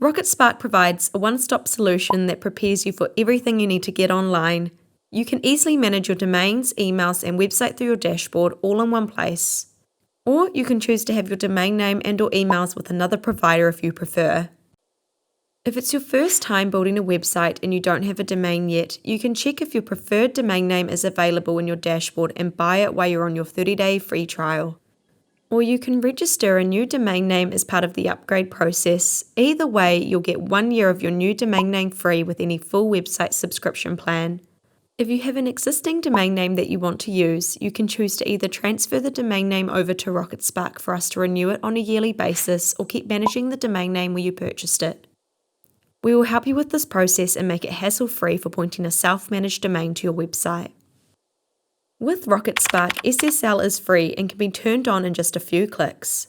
RocketSpark provides a one-stop solution that prepares you for everything you need to get online. You can easily manage your domains, emails, and website through your dashboard all in one place. Or you can choose to have your domain name and/or emails with another provider if you prefer. If it's your first time building a website and you don't have a domain yet, you can check if your preferred domain name is available in your dashboard and buy it while you're on your 30-day free trial. Or you can register a new domain name as part of the upgrade process. Either way, you'll get 1 year of your new domain name free with any full website subscription plan. If you have an existing domain name that you want to use, you can choose to either transfer the domain name over to RocketSpark for us to renew it on a yearly basis or keep managing the domain name where you purchased it. We will help you with this process and make it hassle-free for pointing a self-managed domain to your website. With RocketSpark, SSL is free and can be turned on in just a few clicks.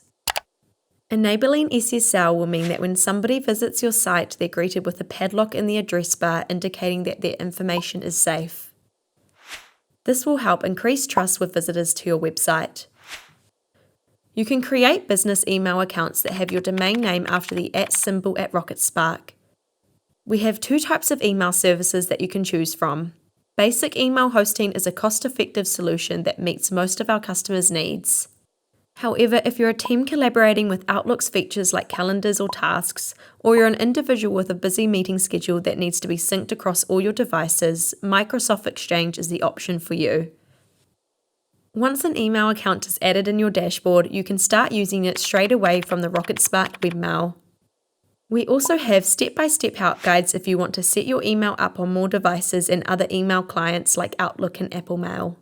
Enabling SSL will mean that when somebody visits your site, they're greeted with a padlock in the address bar indicating that their information is safe. This will help increase trust with visitors to your website. You can create business email accounts that have your domain name after the @ symbol at RocketSpark. We have 2 types of email services that you can choose from. Basic email hosting is a cost-effective solution that meets most of our customers' needs. However, if you're a team collaborating with Outlook's features like calendars or tasks, or you're an individual with a busy meeting schedule that needs to be synced across all your devices, Microsoft Exchange is the option for you. Once an email account is added in your dashboard, you can start using it straight away from the RocketSpark webmail. We also have step-by-step help guides if you want to set your email up on more devices and other email clients like Outlook and Apple Mail.